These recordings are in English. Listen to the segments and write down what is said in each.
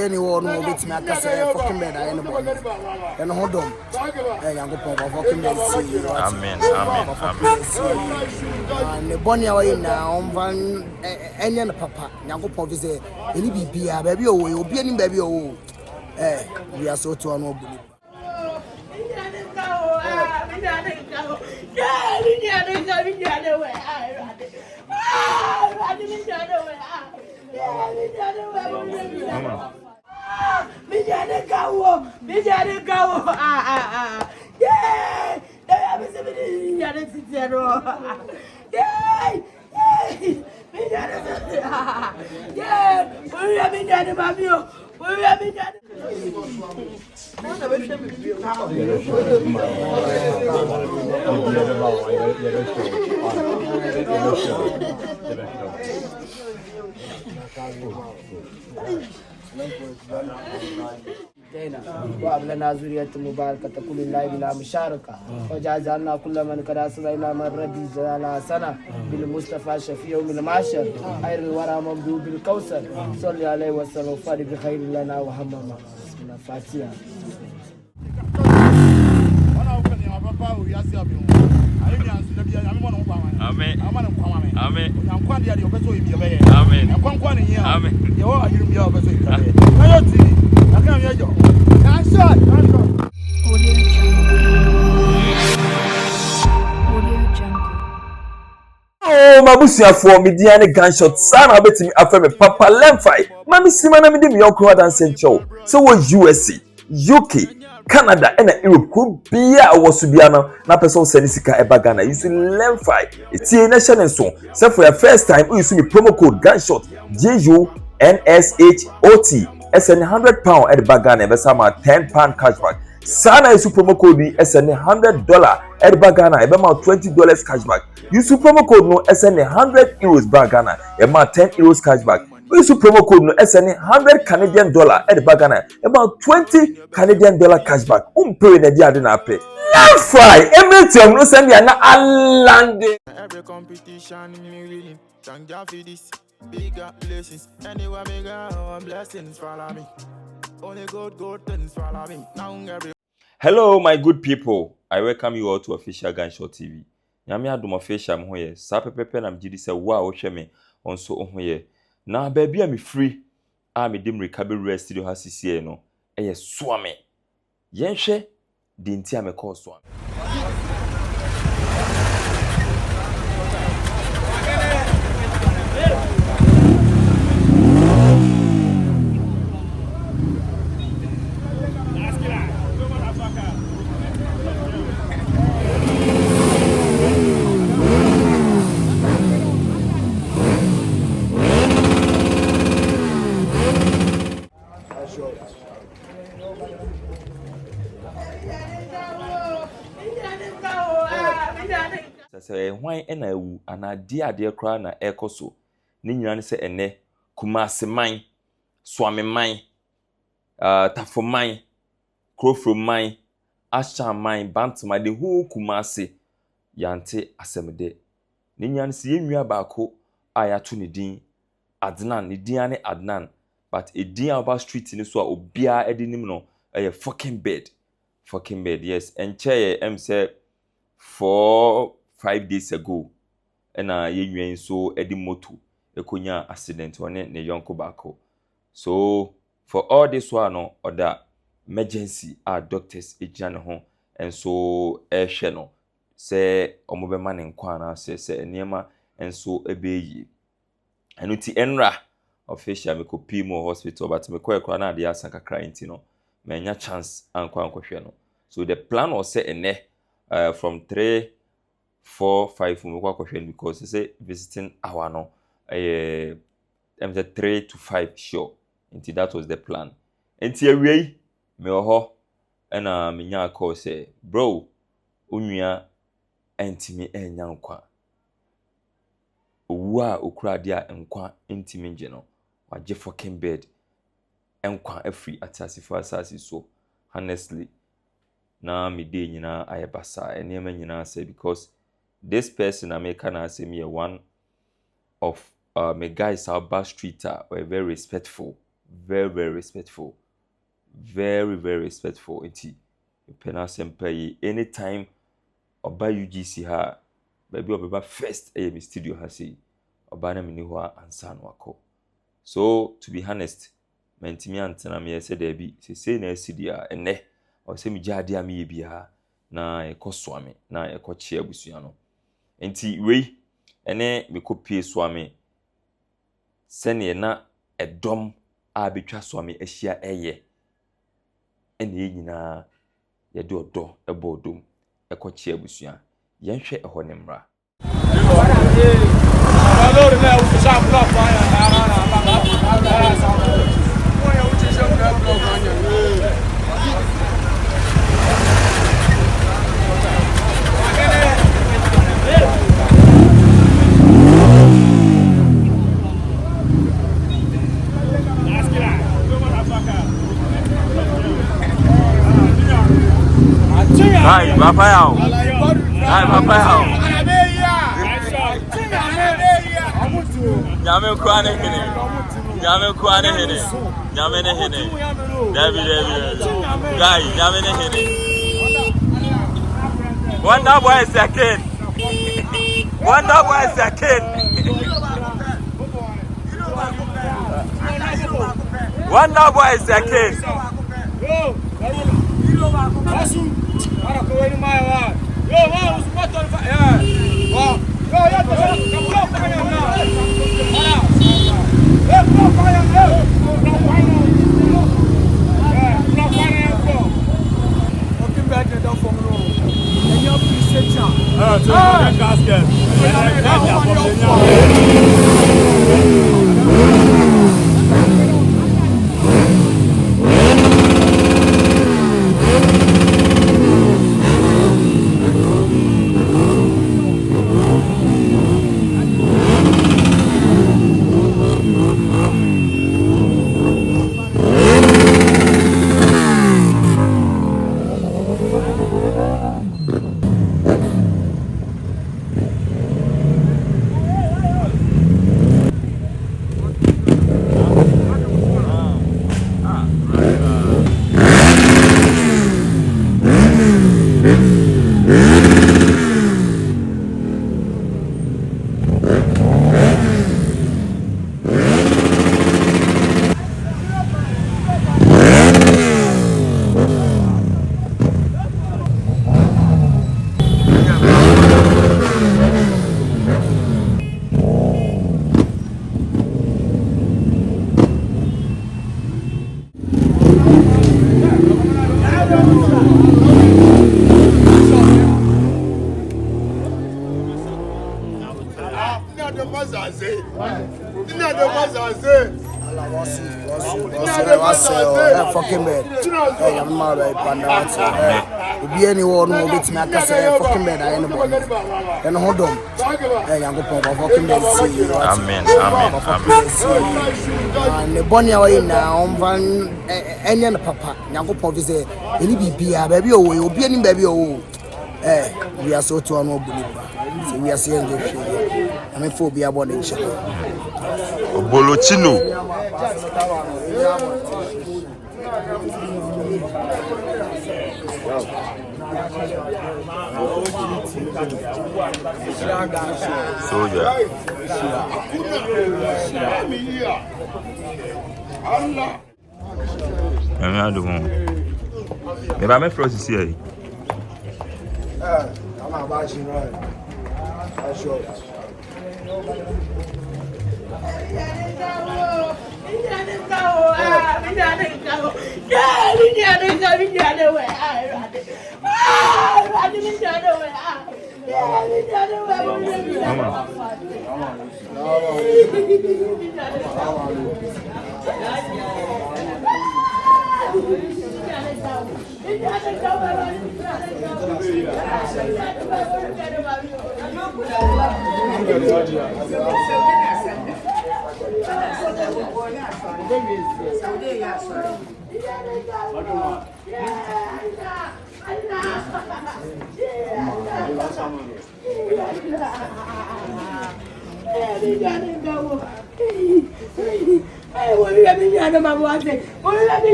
Anyone who will be make us a fucking bed. I am and hold on. I am going to fucking bed. Amen. And the bonny away now, one any papa, Yanko visit any baby, or will be any baby. Oh, we are so to an old. وأبلنا زرية مباركة كل الله بلا مشاركة وجعلنا كل من كراس إلى من ردي جلال سنة بالمصطفى شفيع من المعشر خير الورى ممدود بالكوثر صلي عليه وسلم فاري بخير لنا وهمنا بسم الفاتحة. Amen. Oh, Mabusia for Mediani gunshot, son, I bet me after me, Papa Lemfi, Mammy Simon, and me, your crowd and St. Joe. So was USA, UK, Canada, and Europe could be a was Subiana, na person Senisika Ebagana. You see Lemfi, it's a nation and so. So for your first time, you see me promo code gunshot, JUNSHOT, SN £100 at the Bagana, Besama £10 cashback. Sana use promo code SN $100 at Bagana, about $20 cashback. Use promo code no SN €100 Bagana, about €10 cashback. Use promo code no SN $100 Canadian at Bagana, about $20 Canadian cashback. Pay na dia de na pay. Fry, everything no send ya na alande. Every competition me winning. Thank God for this. Bigger blessings. Anywhere me go, blessings follow me. Only good things follow me. Now every. Hello, my good people. I welcome you all to Official Gunshot TV. Nyame adom official mo ye. Sa pepepe na mjidi se wa wo hwe me onso ho ye. Na baby am free. A me dim recovery studio ha sisie no. Eye Suame. Yen hwe di nti a me call Suame. Say hwan ena ewu anade ade kra na ekoso ni nyina ne se ene Kumase man Suame man Tafo man Krofro man Asha man Bantama de hu Kumase yante asemde ni nyina ne se yenwia baako ayato ne din Adnan ne din ane Adnan but edin aba street ni so a obia edinim no fucking bed yes enche em say 4-5 days ago ena yenwen so edi moto ekonya accident one ne yonko bako. So for all this one no other emergency doctors ejane ho enso ehwe no se omobema ne nkwa na se niema enso ebeyi enuti enra official me kopi mo hospital but me kwekwa na de asan kakra nti no menya chance ankwa no. So the plan was set ene from 3, 4, 5 we kwa because they say visiting hour no 3 to 5 sure. Until that was the plan. enti awie me ho na me nya call say bro onua entimi enya nkwa owu a okura de a nkwa entimi nje no wage fucking bed nkwa afri atasifo asasi so honestly na me dey nyina ayebasa enema nyina say because this person American as me one of my guys out back street were very respectful, very respectful, very respectful. Enti pena sempe anytime oba UGC ha baby oba first me studio ha say oba na me ni ho ansa no akọ. So to be honest mentimi antena me say there be say na studio ene o say me jade am ye bia na ekọ Suame na ekọ chia abusua no. Enti wei ene me kopie Suame sene na edom a betwa Suame ahia eye ene nyina ye de odo ebo odom ekọ chia abusua yenhwe eho ne mra Hi, Papa yao. Hi, Papa yao. Nyame kwane hene. Nyame kwane hene. Nyame ne hene. David. Guy, nyame ne hene. Wonder boy is a kid. Wonder boy is a kid. Wonder boy is a kid. Fucking bed. Hey, I'm not right, Panda. Be anyone who gets me a fucking bed. I ain't and hold on. Hey, I'm going to fucking bed. Amen. And the bonny away now, any other papa. Now go for visit. Any be a baby, or be any baby. Eh, we are so to a no believer. So we are seeing the shit. I'm a phobia about each other. Bolochino. Soldier. I'm not here. I'm about you, right? I'm sure.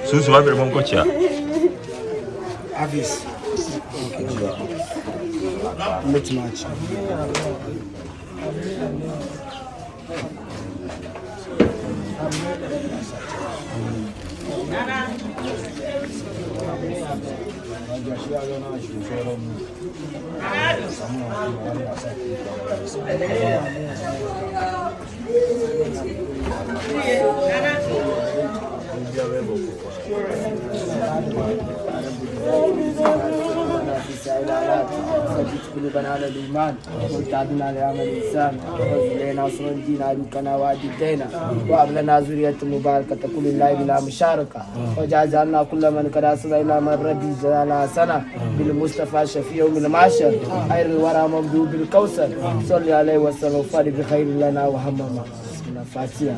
Susu vai ver monkocha. Avis. Not much. قلوبنا على الإيمان وارتعدنا لعمل الإنسان وزلنا صر الدين عدوكنا وعددينا وهب لنا ذرية مباركة كل الله بلا مشاركة وجعلنا كل من قد أصل إلى من ربي جلالا سنة بالمصطفى شفيع يوم المعشر خير الورى ممدوح بالكوثر صلي عليه وسلم وفارق بخير لنا وهمما بسم الله الفاتحة.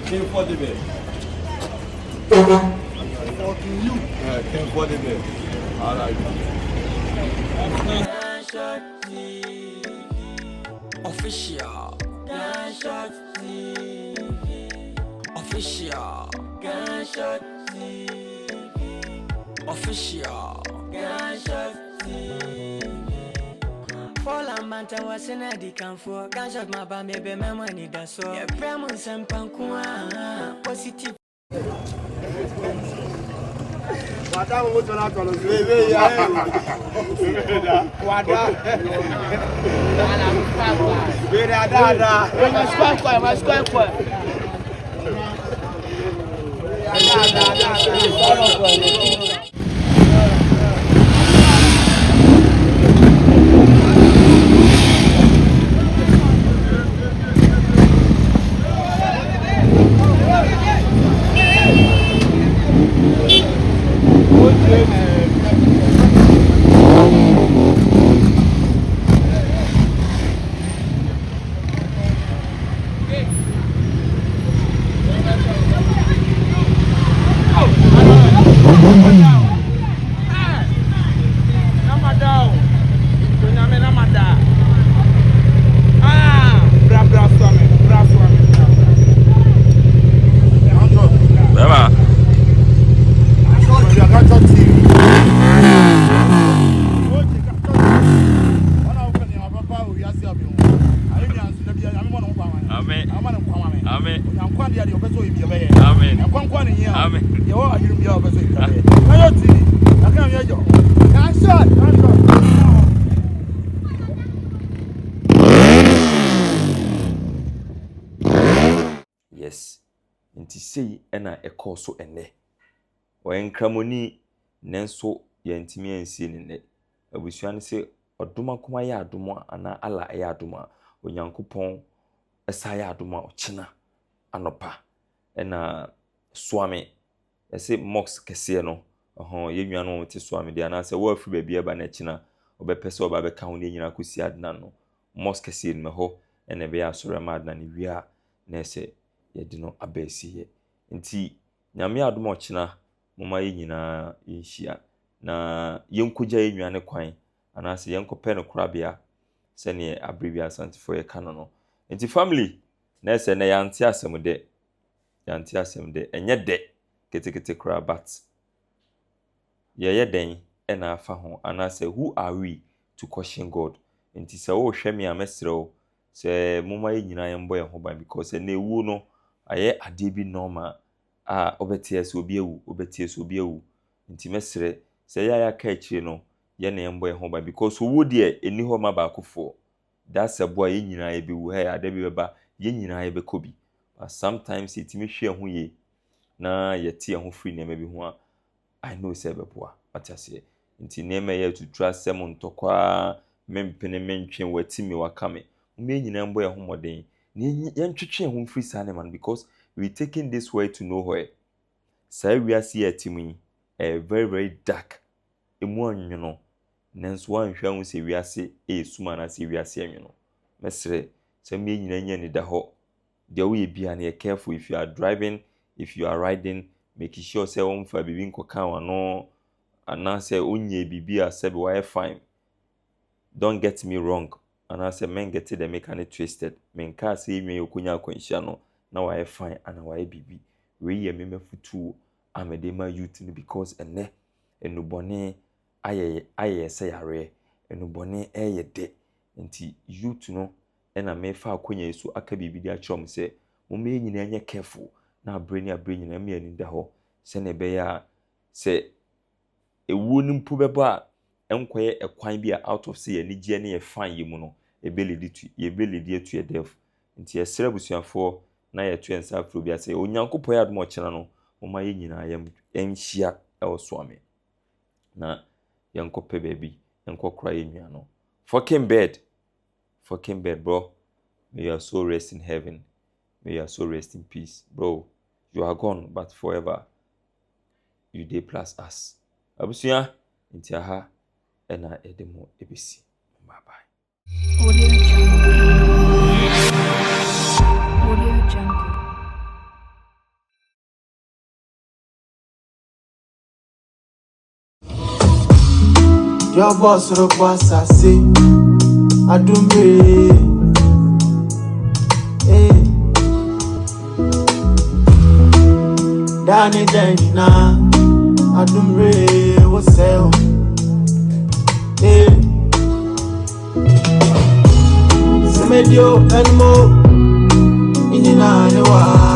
Came for the bed. Fucking you. Came for the bed. All right. Official. Gunshot TV. Official. Gunshot TV. Official. Gunshot TV. Fall and Manta was in a decam for gunshot my baby memory that's so. Yeah, Premus and Pankua. Positive. Madame, what's on our colors? Baby, yeah. Yes. Nti sei ena ekọ so ene. Oyenkramoni nenso yentimi ansie ne ne. Abusua ne se odoma koma ya adoma ana ala ya adoma. Onyankopon esa ya adoma ochina anopa. Ena Suame ese mox kese no. Yenwa no te Suame de ana se wo afri ba bia ba na china obepese oba be ka ho ne nyina kosi adna no. Mox kese no ho ene be ya sore ma adna ne wia na ese yedino abesiye nti nyame adom ochina moma ye nyina yinhia na yenkogya yenwane kwan anase yenkope no korabea sene abribia asantifo ye kana no nti family na ese na yanti asem de enye de ketekete kora but ye den ena afa ho anase who are we to question God nti se wo hweme amesrew se moma ye nyina ye mbo ye ho ban because na ewu no aye ade bi normal a obetie se obi ewu obetie se obi ewu nti mesre se ya ka akire no ye na ye mbo ye ho ban because owu de eni ho ma ba akofo that's a boy ye nyina ye bi wu he ade bi beba ye nyina ye be kobi but sometimes it me hwe ho ye na ye tie ho free na bi ho a I know say beboa atase nti nema ye to trust sem ntokwa mempene mentwen watimi wakame me nyina mbo ye homoden ye ntwetwe ho free sana man because we taking this way to nowhere say we are see atimi very very dark emu anwono nanso wan hwa hu se we ase suma na se we ase anwono mesre se me nyina nya ni da ho de wo ye bia na ye careful if you are driving if you are riding make sure say won fa bibi nkoka wano and say onye bibi a say why fine don't get me wrong and I say men get it they make it twisted men ka say me okunya akwanhia no na why fine and why bibi we ye me mefutu amedema youth because ene enubone aye say yare enubone eye de nti youth no ena me fa akwanhia so aka bibi di a chom say mo me nyina anya careful na brain na me ani da ho se ne be ya se ewu ni mpu bebo a enkoye ekwan bi a out of say ye nigie ne ye fan ye mu no ebeledi atu ye def nti esere busuafo na ye tu ensa afro bi ase onyankopɔ ya adom ochena no moma ye nyina yam enhia e wo Suame na yankope baby yankokra ye nua no fucking bed bro may your soul rest in heaven may your soul rest in peace bro you are gone but forever you dey plus us abusua nti aha ena edemo ebisi bye bye Audio Jungle. Your boss requires I say I do me Danny na I do me what's sell Medio and more in the